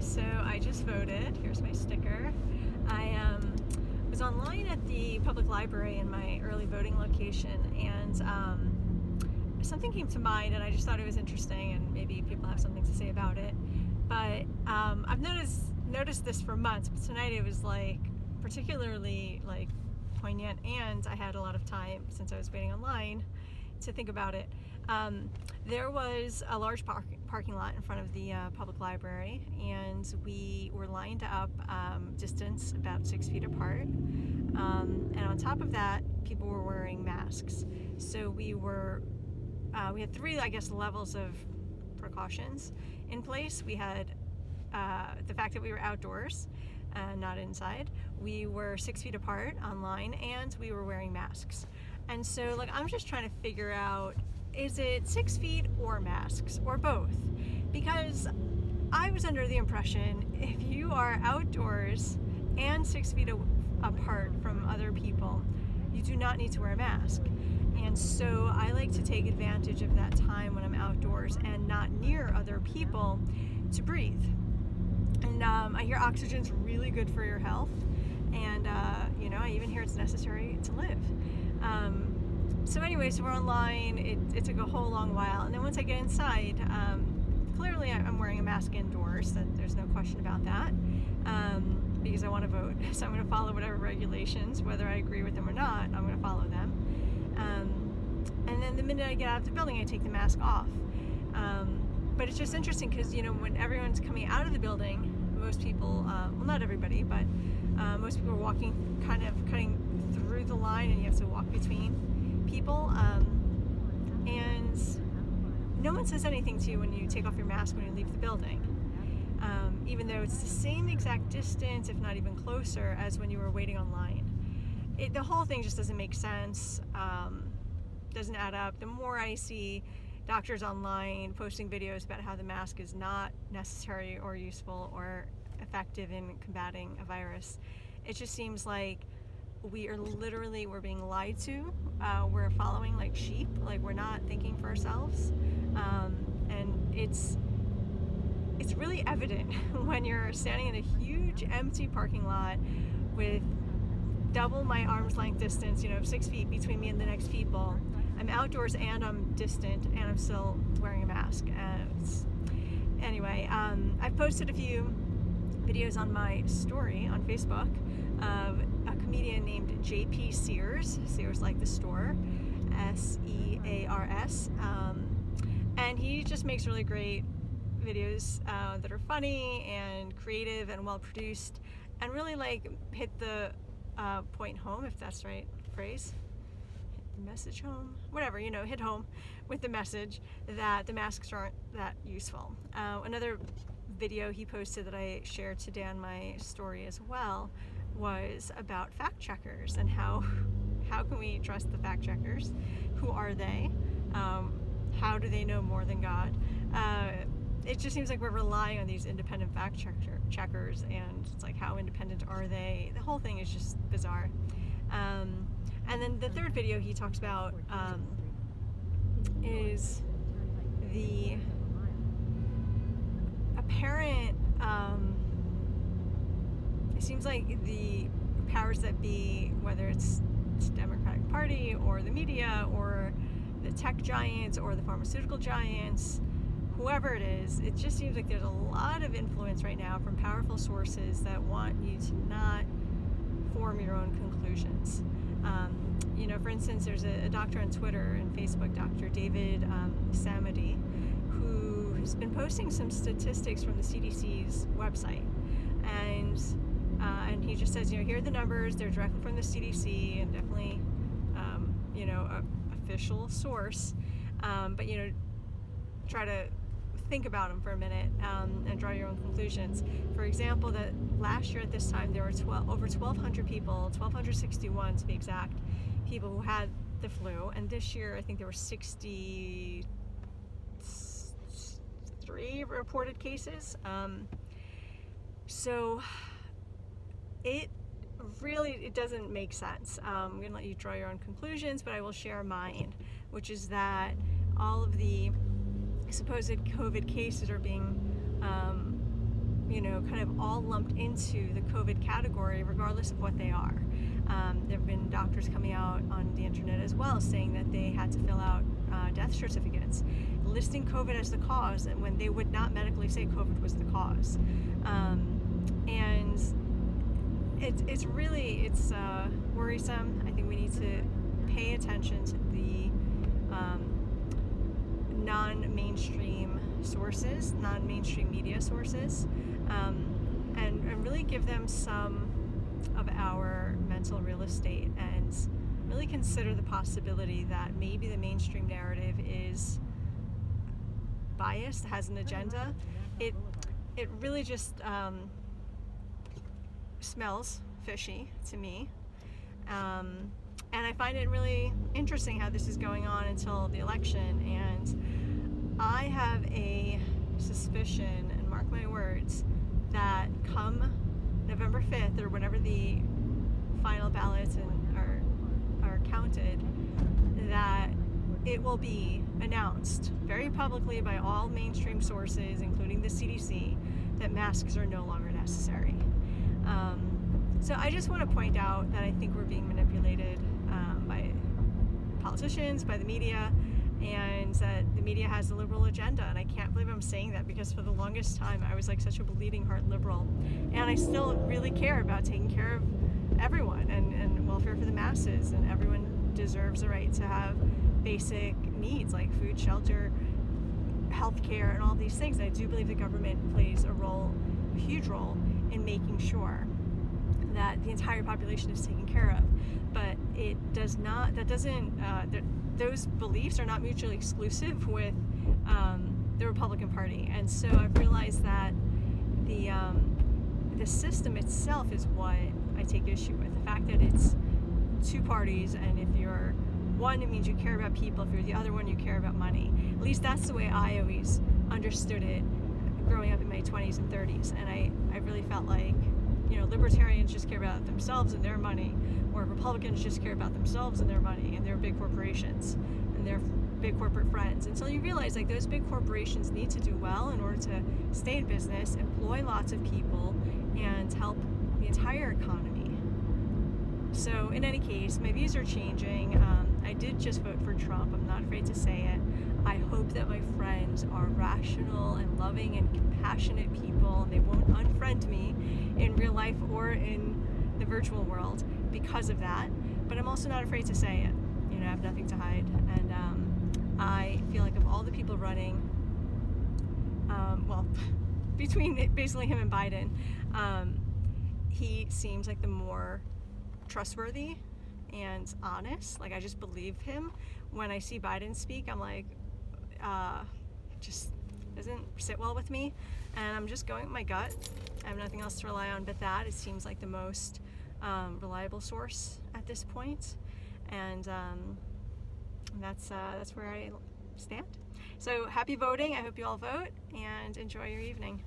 so I just voted. Here's my sticker. I was online at the public library in my early voting location, and something came to mind, and I just thought it was interesting, and maybe people have something to say about it. But I've noticed this for months, but tonight it was like particularly like poignant, and I had a lot of time since I was waiting online to think about it. There was a large parking lot in front of the public library, and we were lined up distance about 6 feet apart, and on top of that people were wearing masks. So we had three, I guess, levels of precautions in place. We had the fact that we were outdoors, not inside. We were 6 feet apart online, and we were wearing masks. And so, like, I'm just trying to figure out, is it 6 feet or masks or both? Because I was under the impression if you are outdoors and 6 feet apart from other people, you do not need to wear a mask. And so I like to take advantage of that time when I'm outdoors and not near other people to breathe. And I hear oxygen's really good for your health, and I even hear it's necessary to live. So anyway, so we're online. It took a whole long while, and then once I get inside, clearly I'm wearing a mask indoors. There's no question about that, because I want to vote. So I'm going to follow whatever regulations, whether I agree with them or not. I'm going to follow them. And then the minute I get out of the building, I take the mask off. But it's just interesting because when everyone's coming out of the building, most people, well, not everybody, but most people are walking, kind of cutting through the line, and you have to walk between people, and no one says anything to you when you take off your mask when you leave the building, even though it's the same exact distance, if not even closer, as when you were waiting online. The whole thing just doesn't make sense, doesn't add up. The more I see doctors online posting videos about how the mask is not necessary or useful or effective in combating a virus, it just seems like we're being lied to. We're following like sheep, like we're not thinking for ourselves, and it's really evident when you're standing in a huge empty parking lot with double my arm's length distance, 6 feet between me and the next people. I'm outdoors and I'm distant, and I'm still wearing a mask. Anyway, I've posted a few videos on my story on Facebook of a comedian named J.P. Sears like the store, Sears, and he just makes really great videos that are funny and creative and well produced, and really like hit the point home, if that's the right phrase. Message home, whatever, hit home with the message that the masks aren't that useful. Another video he posted that I shared today on my story as well was about fact checkers and how can we trust the fact checkers? Who are they? How do they know more than God? It just seems like we're relying on these independent fact checkers, and it's like, how independent are they? The whole thing is just bizarre. And then the third video he talks about is the apparent, it seems like the powers that be, whether it's the Democratic Party or the media or the tech giants or the pharmaceutical giants, whoever it is, it just seems like there's a lot of influence right now from powerful sources that want you to not form your own conclusions. For instance, there's a doctor on Twitter and Facebook, Dr. David Samadi, who's been posting some statistics from the CDC's website, and he just says, here are the numbers. They're directly from the CDC, and definitely, a official source. But try to think about them for a minute, and draw your own conclusions. For example, that last year at this time there were over 1,200 people, 1,261 to be exact, people who had the flu, and this year I think there were 63 reported cases. So it doesn't make sense. I'm going to let you draw your own conclusions, but I will share mine, which is that all of the supposed COVID cases are being, kind of all lumped into the COVID category, regardless of what they are. There have been doctors coming out on the internet as well saying that they had to fill out death certificates listing COVID as the cause, and when they would not medically say COVID was the cause. And it's really worrisome. I think we need to pay attention to the non-mainstream sources, non-mainstream media sources, and really give them some of our mental real estate, and really consider the possibility that maybe the mainstream narrative is biased, has an agenda. It really just smells fishy to me. And I find it really interesting how this is going on until the election, and I have a suspicion, and mark my words, that come November 5th, or whenever the final ballots are counted, that it will be announced very publicly by all mainstream sources, including the CDC, that masks are no longer necessary. So I just want to point out that I think we're being manipulated by politicians, by the media, and that the media has a liberal agenda. And I can't believe I'm saying that, because for the longest time I was like such a bleeding heart liberal, and I still really care about taking care of everyone and welfare for the masses, and everyone deserves the right to have basic needs like food, shelter, healthcare, and all these things. And I do believe the government plays a huge role in making sure that the entire population is taken care of, but it does not. Those beliefs are not mutually exclusive with the Republican Party, and so I've realized that the system itself is what I take issue with. The fact that it's two parties, and if you're one, it means you care about people. If you're the other one, you care about money. At least that's the way I always understood it growing up in my 20s and 30s, and I really felt like libertarians just care about themselves and their money, or Republicans just care about themselves and their money and their big corporations and their big corporate friends, until you realize like those big corporations need to do well in order to stay in business, employ lots of people, and help the entire economy. So in any case, my views are changing. I did just vote for Trump. I'm not afraid to say it. I hope that my friends are rational and loving and compassionate people, and they won't unfriend me in real life or in the virtual world because of that. But I'm also not afraid to say it. I have nothing to hide. And I feel like of all the people running, between basically him and Biden, he seems like the more trustworthy and honest. Like, I just believe him. When I see Biden speak, I'm like, just doesn't sit well with me, and I'm just going with my gut. I have nothing else to rely on but that. It seems like the most reliable source at this point, and that's where I stand. So happy voting. I hope you all vote, and enjoy your evening.